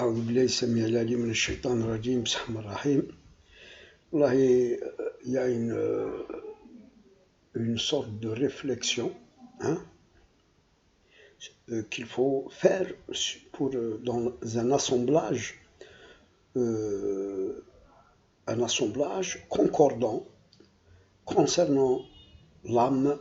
أعوذ بالله السميع العليم من الشيطان الرجيم. بسم الله الرحمن الرحيم. Là, il y a une sorte de réflexion hein, qu'il faut faire dans un assemblage concordant concernant l'âme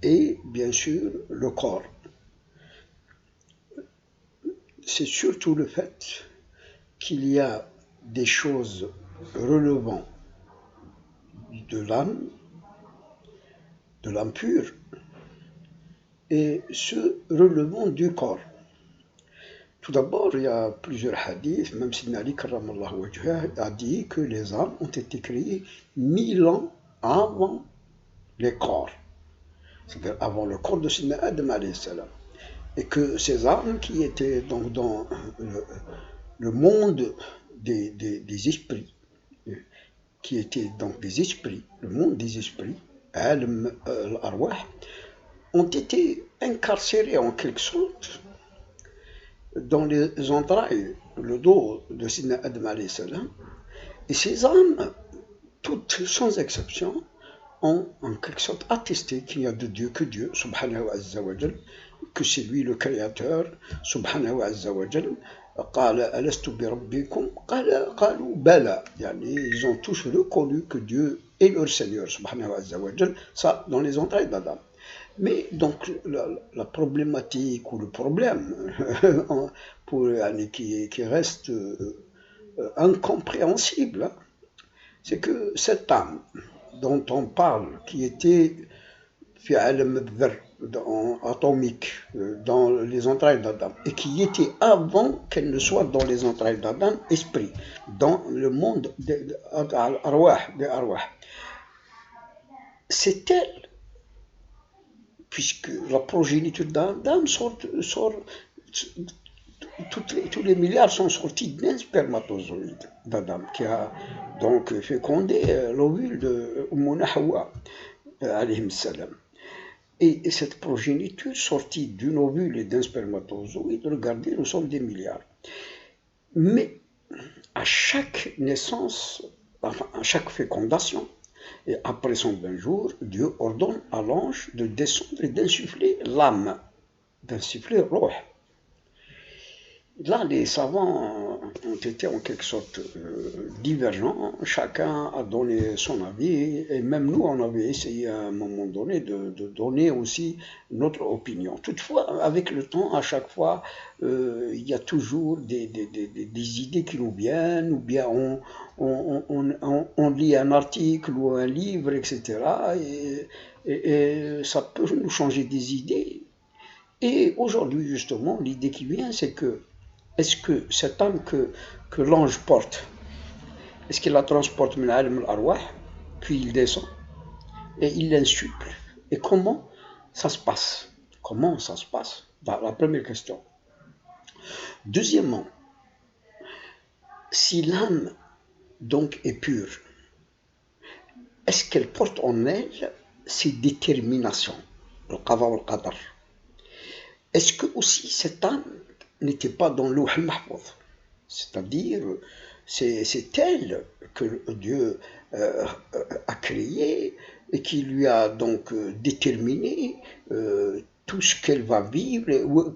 et bien sûr le corps. C'est surtout le fait qu'il y a des choses relevant de l'âme pure, et ce relevant du corps. Tout d'abord, il y a plusieurs hadiths, même Sidna Ali karramallahu wajhah a dit que les âmes ont été créées 1000 ans avant les corps, c'est-à-dire avant le corps de Sidna Adam alayhi salam. Et que ces âmes qui étaient donc dans le monde des esprits, qui étaient donc des esprits, le monde des esprits, al-arwah, ont été incarcérés en quelque sorte dans les entrailles, le dos de Sidna Adam alayhi salam. Et ces âmes, toutes sans exception, ont en quelque sorte attesté qu'il n'y a de Dieu que Dieu, subhanahu wa jal, que c'est lui le créateur, subhanahu wa jal. Ils ont tous reconnu que Dieu est leur Seigneur, subhanahu wa jal, ça dans les entrailles d'Adam. Mais donc la problématique ou le problème qui reste incompréhensible, c'est que cette âme dont on parle, qui était atomique dans les entrailles d'Adam, et qui était avant qu'elle ne soit dans les entrailles d'Adam, esprit, dans le monde des arwah, c'est elle, puisque la progéniture d'Adam sort tous les milliards sont sortis d'un spermatozoïde d'Adam, qui a donc fécondé l'ovule de Ummuna Hawa, alayhi salam. Et cette progéniture sortie d'une ovule et d'un spermatozoïde, regardez, nous sommes des milliards. Mais à chaque naissance, enfin à chaque fécondation, et après son 20 jours, Dieu ordonne à l'ange de descendre et d'insuffler l'âme, d'insuffler roh. Là, les savants ont été en quelque sorte divergents, chacun a donné son avis, et même nous, on avait essayé à un moment donné de donner aussi notre opinion. Toutefois, avec le temps, à chaque fois, il y a toujours des idées qui nous viennent, ou bien on lit un article ou un livre, etc., et ça peut nous changer des idées. Et aujourd'hui, justement, l'idée qui vient, c'est que est-ce que cette âme que l'ange porte, est-ce qu'il la transporte min alam al-arwah, puis il descend, et il l'insuffle? Et comment ça se passe? Comment ça se passe? La première question. Deuxièmement, si l'âme donc est pure, est-ce qu'elle porte en elle ses déterminations, le qada wal qadar? Est-ce que aussi cette âme n'était pas dans l'Lawh al-Mahfouz, c'est-à-dire c'est elle que Dieu a créée et qui lui a donc déterminé tout ce qu'elle va vivre,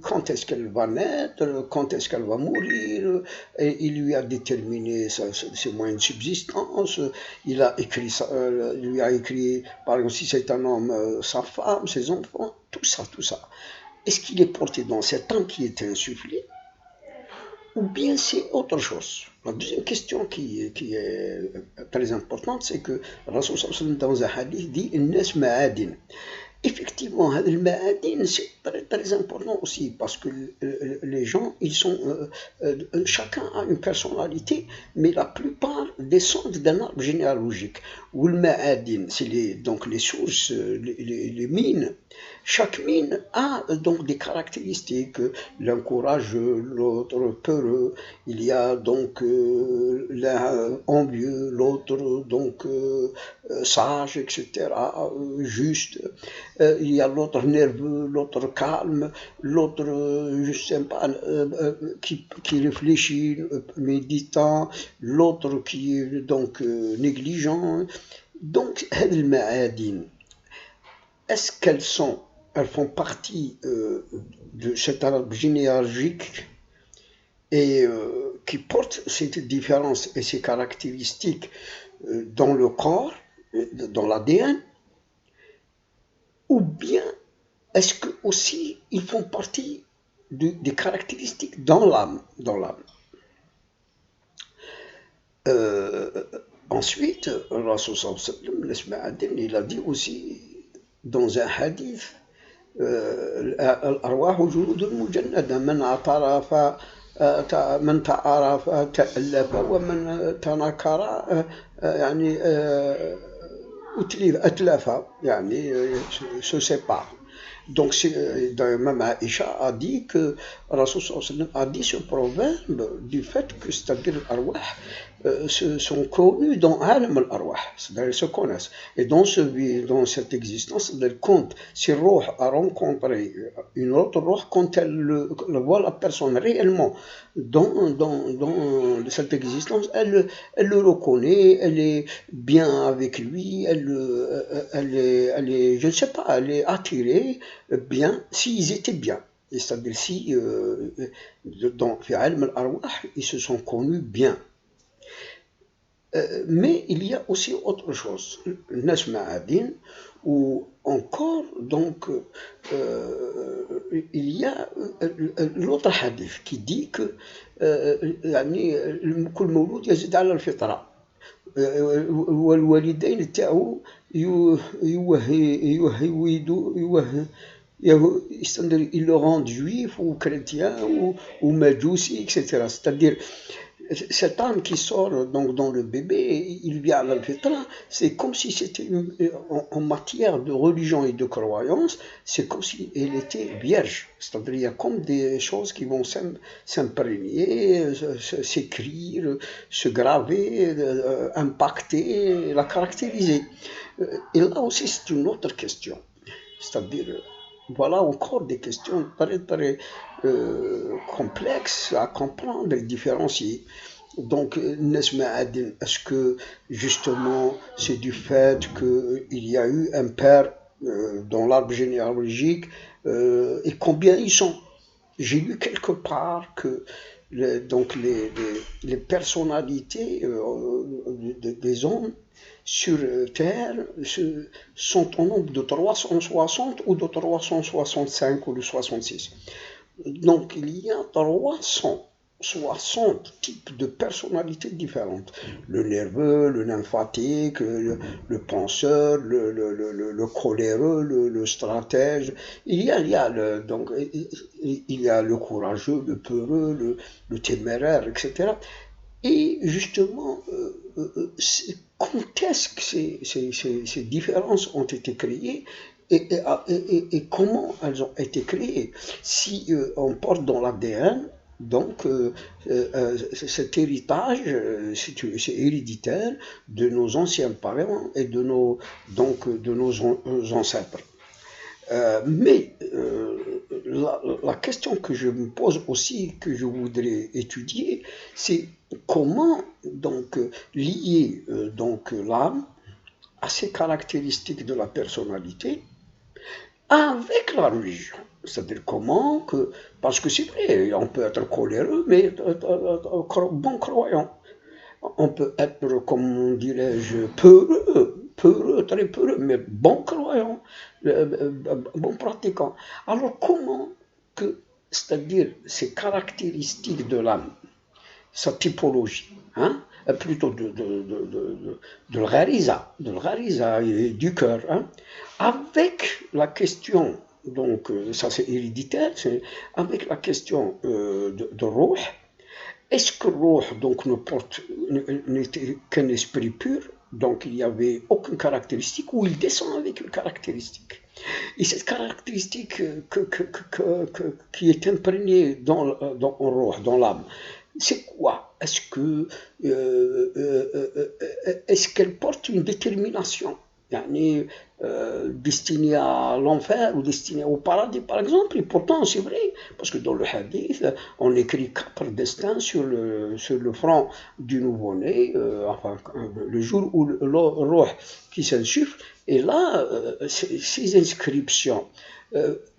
quand est-ce qu'elle va naître, quand est-ce qu'elle va mourir, et il lui a déterminé ses moyens de subsistance, il lui a écrit, par exemple, si c'est un homme, sa femme, ses enfants, tout ça. Est-ce qu'il est porté dans cette âme qui est insufflée, ou bien c'est autre chose? La deuxième question qui est très importante, c'est que Rasul sallallahu alayhi wa sallam dans un hadith dit « Innas ma'adin ». Effectivement, le ma'adin, c'est très, très important aussi, parce que les gens, ils sont, chacun a une personnalité, mais la plupart descendent d'un arbre généalogique. Ou le ma'adin, c'est donc les sources, les mines. chaque mine a donc des caractéristiques, l'un courageux, l'autre peureux, il y a donc l'un envieux, l'autre donc sage, etc., juste, il y a l'autre nerveux, l'autre calme, l'autre, je sais pas, qui réfléchit, méditant, l'autre qui est donc négligent. Donc, هذه المعادن, est-ce elles font partie de cet arbre généalogique et qui porte ces différences et ces caractéristiques dans le corps, dans l'ADN, ou bien est-ce que aussi ils font partie des caractéristiques dans l'âme, ensuite, Rasul sallallahu alayhi wa sallam, il a dit aussi dans un hadith, الأرواح جنود مجندة من تعارف تألف ومن تناكر يعني أتلف يعني se sépare. Donc, même Aïcha a dit que Rasul a dit ce proverbe du fait que, c'est-à-dire l'arwah sont connus dans Alam al-Arwah, c'est-à-dire ils se connaissent. Et dans cette existence, elle compte si Ruh a rencontré une autre Ruh, quand elle voit la personne réellement dans cette existence, elle le reconnaît, elle est bien avec lui, elle est, je ne sais pas, elle est attirée bien, s'ils étaient bien. C'est-à-dire si dans Fi'al al-Arwah, ils se sont connus bien. Mais il y a aussi autre chose, Nas Ma'adin, où encore, donc, il y a l'autre hadith qui dit que يعني كل مولود يزيد على الفطرة والوالدين تاعو ils le rendent juif ou chrétien ou majousi, etc. C'est-à-dire, cette âme qui sort donc dans le bébé, il vient à l'alfitra, c'est comme si c'était en matière de religion et de croyance, c'est comme si elle était vierge. C'est-à-dire, il y a comme des choses qui vont s'imprégner, s'écrire, se graver, impacter, la caractériser. Et là aussi, c'est une autre question. C'est-à-dire, voilà encore des questions très complexes à comprendre et différencier. Donc, est-ce que justement c'est du fait qu'il y a eu un père dans l'arbre généalogique et combien ils sont? J'ai lu quelque part que les personnalités des hommes sur Terre sont au nombre de 360 ou de 365 ou de 66. Donc il y a 360 types de personnalités différentes. Le nerveux, le lymphatique, le penseur, le coléreux, le stratège. Il y a le courageux, le peureux, le téméraire, etc. Et justement, quand est-ce que ces différences ont été créées et comment elles ont été créées? Si on porte dans l'ADN, donc cet héritage, c'est héréditaire de nos anciens parents et de nos ancêtres. Mais la question que je me pose aussi, que je voudrais étudier, c'est comment donc lier donc l'âme à ces caractéristiques de la personnalité avec la religion. C'est-à-dire comment que, parce que c'est vrai, on peut être coléreux, mais bon croyant. On peut être, comment dirais-je, peureux, très peureux, mais bon croyant, bon pratiquant. Alors comment que, c'est-à-dire ces caractéristiques de l'âme, sa typologie, hein, plutôt de l'ghariza et du cœur, hein, avec la question, donc ça c'est héréditaire, avec la question de Ruh. Est-ce que Ruh donc n'était qu'un esprit pur, donc il n'y avait aucune caractéristique, ou il descend avec une caractéristique? Et cette caractéristique qui est imprégnée dans l'âme, c'est quoi? Est-ce qu'elle porte une détermination, yani, destinée à l'enfer ou destinée au paradis, par exemple? Et pourtant, c'est vrai, parce que dans le hadith, on écrit 4 destins sur le front du nouveau-né, enfin, le jour où le roh qui s'insuffle, et là, ces inscriptions,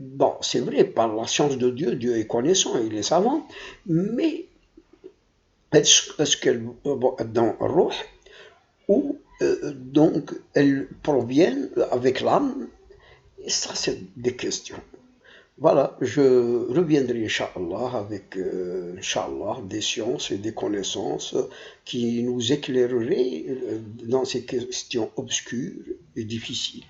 bon, c'est vrai, par la science de Dieu, Dieu est connaissant, il est savant, mais est-ce qu'elles vont dans Ruh ou donc elles proviennent avec l'âme? Et ça, c'est des questions. Voilà, je reviendrai, Inch'Allah, avec Inch'Allah, des sciences et des connaissances qui nous éclaireraient dans ces questions obscures et difficiles.